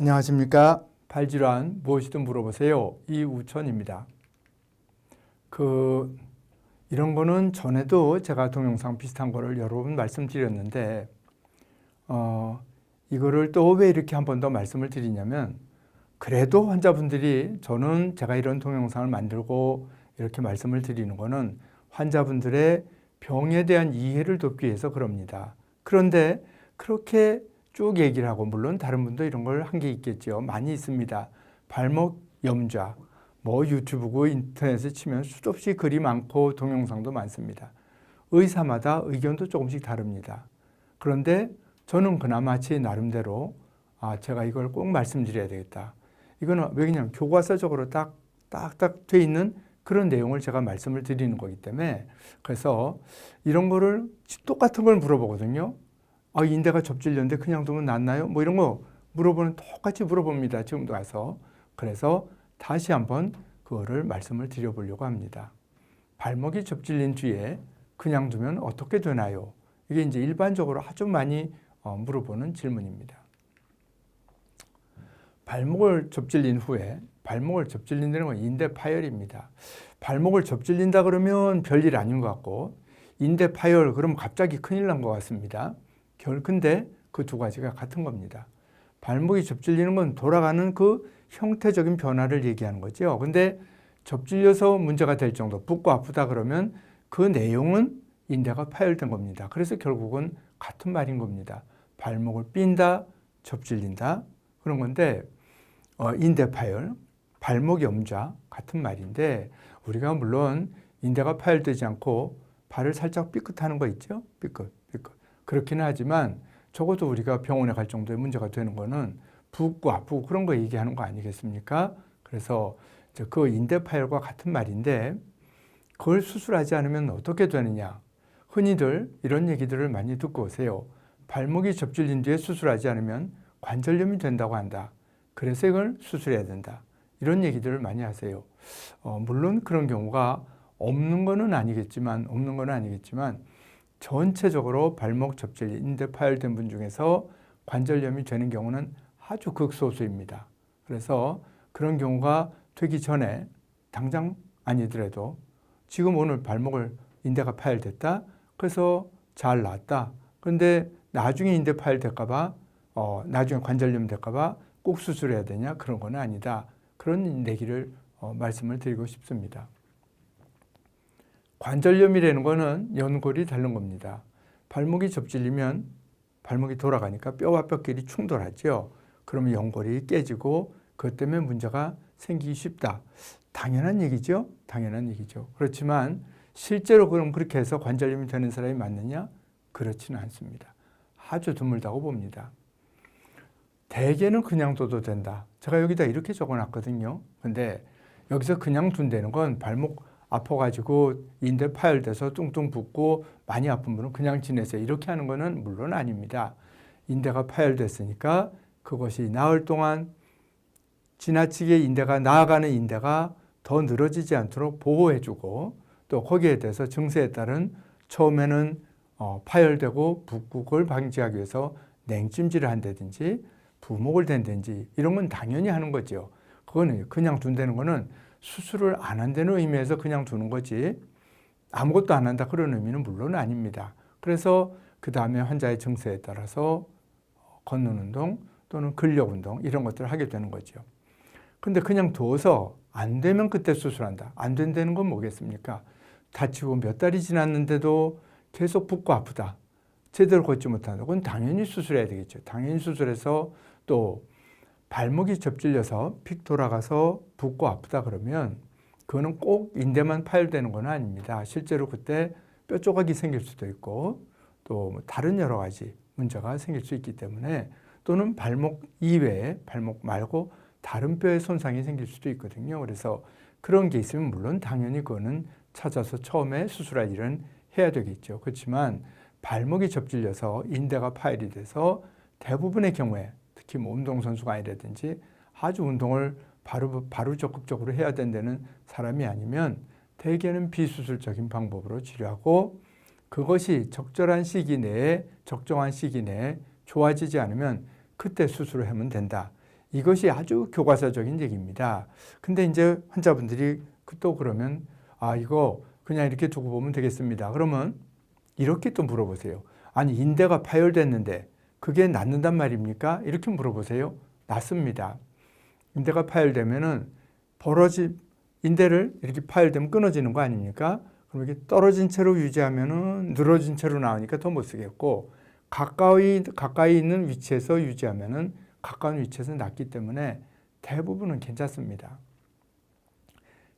안녕하십니까. 발질환 무엇이든 물어보세요. 이우천입니다. 이런 거는 전에도 제가 동영상 비슷한 거를 여러 번 말씀드렸는데 이거를 또 왜 이렇게 한 번 더 말씀을 드리냐면, 그래도 환자분들이, 저는 제가 이런 동영상을 만들고 이렇게 말씀을 드리는 거는 환자분들의 병에 대한 이해를 돕기 위해서 그럽니다. 그런데 그렇게 쭉 얘기를 하고, 물론 다른 분도 이런 걸 한 게 있겠죠. 많이 있습니다. 발목 염좌, 유튜브고 인터넷에 치면 수도 없이 글이 많고 동영상도 많습니다. 의사마다 의견도 조금씩 다릅니다. 그런데 저는 그나마 제 나름대로 제가 이걸 꼭 말씀드려야 되겠다. 이거는 왜 그냥 교과서적으로 딱딱 돼 있는 그런 내용을 제가 말씀을 드리는 거기 때문에, 그래서 이런 거를 똑같은 걸 물어보거든요. 인대가 접질렸는데 그냥 두면 낫나요? 이런 거 물어보는, 똑같이 물어봅니다. 지금도 가서. 그래서 다시 한번 그거를 말씀을 드려보려고 합니다. 발목이 접질린 뒤에 그냥 두면 어떻게 되나요? 이게 이제 일반적으로 아주 많이 물어보는 질문입니다. 발목을 접질린 후에, 발목을 접질린다는 건 인대 파열입니다. 발목을 접질린다 그러면 별일 아닌 것 같고, 인대 파열 그러면 갑자기 큰일 난 것 같습니다. 근데 그 두 가지가 같은 겁니다. 발목이 접질리는 건 돌아가는 그 형태적인 변화를 얘기하는 거죠. 근데 접질려서 문제가 될 정도, 붓고 아프다 그러면 그 내용은 인대가 파열된 겁니다. 그래서 결국은 같은 말인 겁니다. 발목을 삔다, 접질린다 그런 건데, 인대 파열, 발목 염좌 같은 말인데, 우리가 물론 인대가 파열되지 않고 발을 살짝 삐끗하는 거 있죠? 삐끗. 그렇기는 하지만 적어도 우리가 병원에 갈 정도의 문제가 되는 거는 붓고 아프고 그런 거 얘기하는 거 아니겠습니까? 그래서 그 인대 파열과 같은 말인데, 그걸 수술하지 않으면 어떻게 되느냐? 흔히들 이런 얘기들을 많이 듣고 오세요. 발목이 접질린 뒤에 수술하지 않으면 관절염이 된다고 한다. 그래서 이걸 수술해야 된다. 이런 얘기들을 많이 하세요. 물론 그런 경우가 없는 거는 아니겠지만 전체적으로 발목 접질린, 인대 파열된 분 중에서 관절염이 되는 경우는 아주 극소수입니다. 그래서 그런 경우가 되기 전에, 당장 아니더라도 지금 오늘 발목을, 인대가 파열됐다, 그래서 잘 낫다, 그런데 나중에 인대 파열될까 봐, 나중에 관절염 될까 봐 꼭 수술해야 되냐? 그런 건 아니다. 그런 얘기를 말씀을 드리고 싶습니다. 관절염이라는 거는 연골이 닳는 겁니다. 발목이 접질리면 발목이 돌아가니까 뼈와 뼈끼리 충돌하죠. 그러면 연골이 깨지고 그것 때문에 문제가 생기기 쉽다. 당연한 얘기죠. 그렇지만 실제로 그럼 그렇게 해서 관절염이 되는 사람이 많느냐? 그렇지는 않습니다. 아주 드물다고 봅니다. 대개는 그냥 둬도 된다. 제가 여기다 이렇게 적어놨거든요. 근데 여기서 그냥 둔다는 건 발목 아파가지고 인대 파열돼서 뚱뚱 붓고 많이 아픈 분은 그냥 지내세요, 이렇게 하는 거는 물론 아닙니다. 인대가 파열됐으니까 그것이 나을 동안 지나치게 나아가는 인대가 더 늘어지지 않도록 보호해주고, 또 거기에 대해서 증세에 따른, 처음에는 파열되고 붓고 그걸 방지하기 위해서 냉찜질을 한다든지 부목을 댄다든지 이런 건 당연히 하는 거죠. 그거는 그냥 둔다는 거는 수술을 안 한다는 의미에서 그냥 두는 거지, 아무것도 안 한다 그런 의미는 물론 아닙니다. 그래서 그 다음에 환자의 증세에 따라서 걷는 운동 또는 근력 운동 이런 것들을 하게 되는 거죠. 근데 그냥 둬서 안 되면 그때 수술한다. 안 된다는 건 뭐겠습니까? 다치고 몇 달이 지났는데도 계속 붓고 아프다, 제대로 걷지 못한다. 그건 당연히 수술해야 되겠죠. 당연히 수술해서, 또 발목이 접질려서 픽 돌아가서 붓고 아프다 그러면 그거는 꼭 인대만 파열되는 건 아닙니다. 실제로 그때 뼈 조각이 생길 수도 있고, 또 다른 여러 가지 문제가 생길 수 있기 때문에, 또는 발목 이외에, 발목 말고 다른 뼈에 손상이 생길 수도 있거든요. 그래서 그런 게 있으면 물론 당연히 그거는 찾아서 처음에 수술할 일은 해야 되겠죠. 그렇지만 발목이 접질려서 인대가 파열이 돼서 대부분의 경우에, 특히 운동선수가 아니라든지 아주 운동을 바로 적극적으로 해야 된다는 사람이 아니면 대개는 비수술적인 방법으로 치료하고, 그것이 적절한 시기 내에, 적정한 시기 내에 좋아지지 않으면 그때 수술을 하면 된다. 이것이 아주 교과서적인 얘기입니다. 근데 이제 환자분들이 또 그러면 이거 그냥 이렇게 두고 보면 되겠습니다. 그러면 이렇게 또 물어보세요. 아니, 인대가 파열됐는데 그게 낫는단 말입니까? 이렇게 물어보세요. 낫습니다. 인대가 파열되면은 인대를 이렇게 파열되면 끊어지는 거 아닙니까? 그럼 이렇게 떨어진 채로 유지하면은 늘어진 채로 나오니까 더 못 쓰겠고, 가까이 있는 위치에서 유지하면은 가까운 위치에서 낫기 때문에 대부분은 괜찮습니다.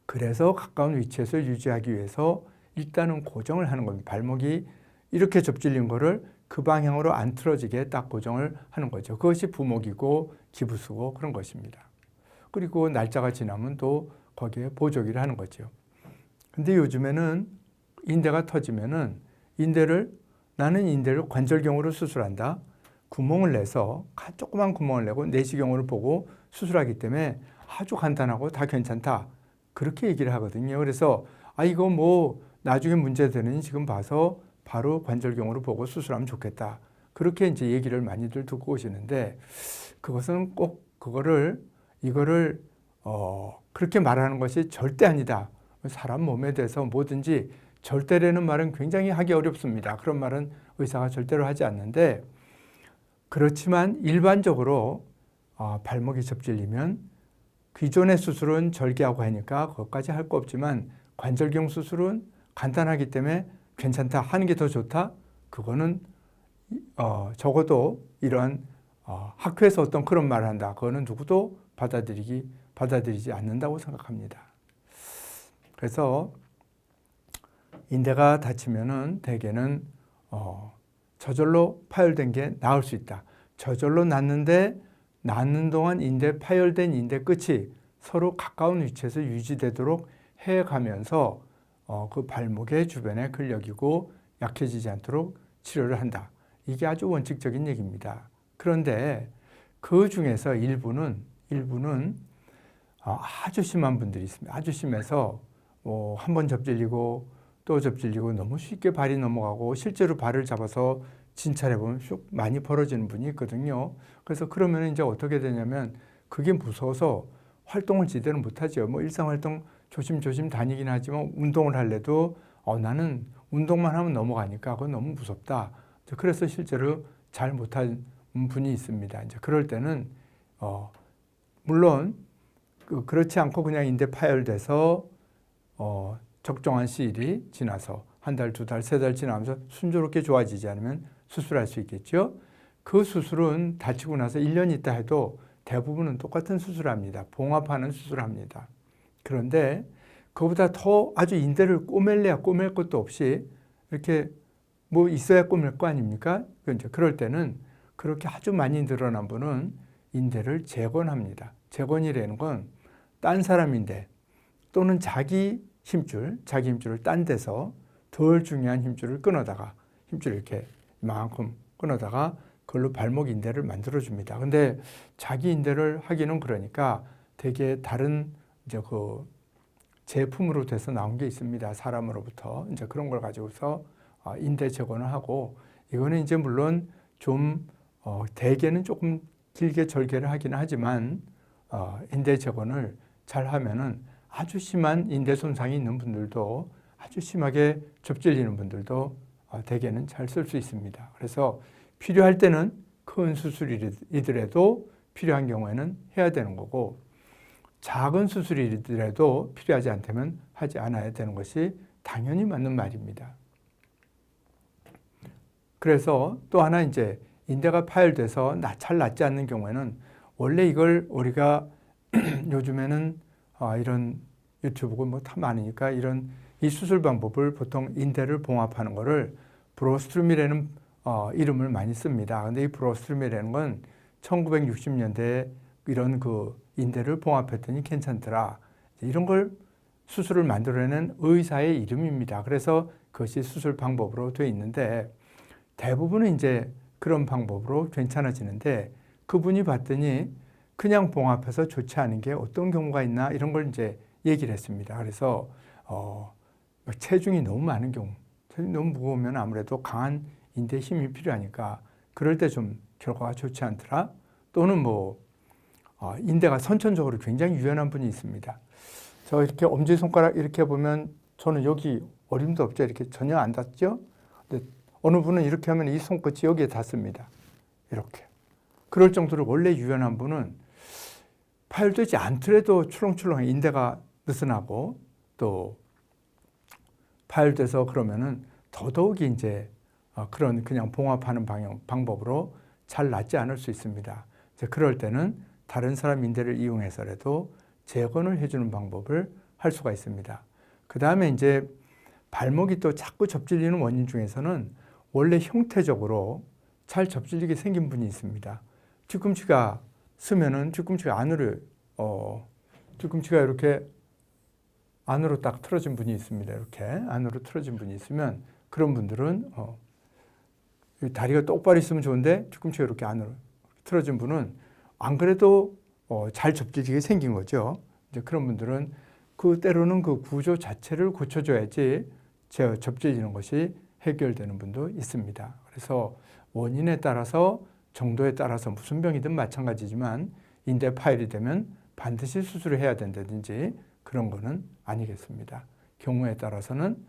그래서 가까운 위치에서 유지하기 위해서 일단은 고정을 하는 겁니다. 발목이 이렇게 접질린 거를 그 방향으로 안 틀어지게 딱 고정을 하는 거죠. 그것이 부목이고 기부수고 그런 것입니다. 그리고 날짜가 지나면 또 거기에 보조기를 하는 거죠. 근데 요즘에는 인대가 터지면은 나는 인대를 관절경으로 수술한다. 구멍을 내서 조그만 구멍을 내고 내시경으로 보고 수술하기 때문에 아주 간단하고 다 괜찮다. 그렇게 얘기를 하거든요. 그래서 이거 뭐 나중에 문제되는 지금 봐서 바로 관절경으로 보고 수술하면 좋겠다. 그렇게 이제 얘기를 많이들 듣고 오시는데, 그것은 꼭 이거를 그렇게 말하는 것이 절대 아니다. 사람 몸에 대해서 뭐든지 절대라는 말은 굉장히 하기 어렵습니다. 그런 말은 의사가 절대로 하지 않는데, 그렇지만 일반적으로 발목이 접질리면 기존의 수술은 절개하고 하니까 그것까지 할 거 없지만 관절경 수술은 간단하기 때문에 괜찮다, 하는 게 더 좋다. 그거는 적어도 이런 학회에서 어떤 그런 말을 한다. 그거는 누구도 받아들이지 않는다고 생각합니다. 그래서 인대가 다치면은 대개는 저절로 파열된 게 나을 수 있다. 저절로 낫는데 낫는 동안 파열된 인대 끝이 서로 가까운 위치에서 유지되도록 해가면서 그 발목의 주변에 근력이고 약해지지 않도록 치료를 한다. 이게 아주 원칙적인 얘기입니다. 그런데 그 중에서 일부는 아주 심한 분들이 있습니다. 아주 심해서 한 번 접질리고 또 접질리고 너무 쉽게 발이 넘어가고 실제로 발을 잡아서 진찰해보면 쭉 많이 벌어지는 분이 있거든요. 그래서 그러면 이제 어떻게 되냐면 그게 무서워서 활동을 제대로 못하죠. 뭐 일상활동 조심조심 다니긴 하지만 운동을 할래도 나는 운동만 하면 넘어가니까 그건 너무 무섭다. 그래서 실제로 잘 못한 분이 있습니다. 이제 그럴 때는 물론 그렇지 않고 그냥 인대 파열돼서 적정한 시일이 지나서 한 달, 두 달, 세 달 지나면서 순조롭게 좋아지지 않으면 수술할 수 있겠죠. 그 수술은 다치고 나서 1년 있다 해도 대부분은 똑같은 수술을 합니다. 봉합하는 수술을 합니다. 그런데 그보다 더 아주 인대를 꼬맬 것도 없이 이렇게 뭐 있어야 꼬맬 거 아닙니까? 그럴 때는 그렇게 아주 많이 늘어난 분은 인대를 재건합니다. 재건이라는 건 딴 사람 인대 또는 자기 힘줄을 딴 데서 덜 중요한 힘줄을 이렇게 이만큼 끊어다가 그걸로 발목 인대를 만들어줍니다. 근데 자기 인대를 하기는 그러니까 되게 다른 이제 그 제품으로 돼서 나온 게 있습니다. 사람으로부터 이제 그런 걸 가지고서 인대 재건을 하고, 이거는 이제 물론 좀 대개는 조금 길게 절개를 하기는 하지만 인대 재건을 잘 하면은 아주 심한 인대 손상이 있는 분들도, 아주 심하게 접질리는 분들도 대개는 잘 쓸 수 있습니다. 그래서 필요할 때는 큰 수술이더라도 필요한 경우에는 해야 되는 거고, 작은 수술이더라도 필요하지 않다면 하지 않아야 되는 것이 당연히 맞는 말입니다. 그래서 또 하나 이제 인대가 파열돼서 잘 낫지 않는 경우에는 원래 이걸 우리가 요즘에는 이런 유튜브고 뭐 다 많으니까 이 수술 방법을 보통 인대를 봉합하는 거를 브로스트룸이라는 이름을 많이 씁니다. 근데 이 브로스트룸이라는 건 1960년대에 이런 그 인대를 봉합했더니 괜찮더라. 이런 걸 수술을 만들어내는 의사의 이름입니다. 그래서 그것이 수술 방법으로 되어 있는데 대부분은 이제 그런 방법으로 괜찮아지는데, 그분이 봤더니 그냥 봉합해서 좋지 않은 게 어떤 경우가 있나 이런 걸 이제 얘기를 했습니다. 그래서 체중이 너무 많은 경우, 체중이 너무 무거우면 아무래도 강한 인대 힘이 필요하니까 그럴 때 좀 결과가 좋지 않더라. 또는 인대가 선천적으로 굉장히 유연한 분이 있습니다. 저 이렇게 엄지손가락 이렇게 보면 저는 여기 어림도 없죠. 이렇게 전혀 안 닿죠. 근데 어느 분은 이렇게 하면 이 손끝이 여기에 닿습니다. 이렇게. 그럴 정도로 원래 유연한 분은 파열되지 않더라도 출렁출렁 인대가 느슨하고 또 파열돼서 그러면은 더더욱이 이제 그런 그냥 봉합하는 방법으로 잘 낫지 않을 수 있습니다. 이제 그럴 때는 다른 사람 인대를 이용해서라도 재건을 해주는 방법을 할 수가 있습니다. 그 다음에 이제 발목이 또 자꾸 접질리는 원인 중에서는 원래 형태적으로 잘 접질리게 생긴 분이 있습니다. 뒤꿈치가 쓰면은 뒤꿈치가 안으로 뒤꿈치가 이렇게 안으로 딱 틀어진 분이 있습니다. 이렇게 안으로 틀어진 분이 있으면 그런 분들은 다리가 똑바로 있으면 좋은데 뒤꿈치가 이렇게 안으로 틀어진 분은 안 그래도 잘 접질리게 생긴 거죠. 이제 그런 분들은 때로는 그 구조 자체를 고쳐줘야지 접질리는 것이 해결되는 분도 있습니다. 그래서 원인에 따라서 정도에 따라서 무슨 병이든 마찬가지지만 인대 파열이 되면 반드시 수술을 해야 된다든지 그런 거는 아니겠습니다. 경우에 따라서는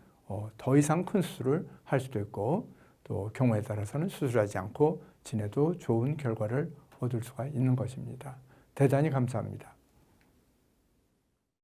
더 이상 큰 수술을 할 수도 있고 또 경우에 따라서는 수술하지 않고 지내도 좋은 결과를 얻을 수가 있는 것입니다. 대단히 감사합니다.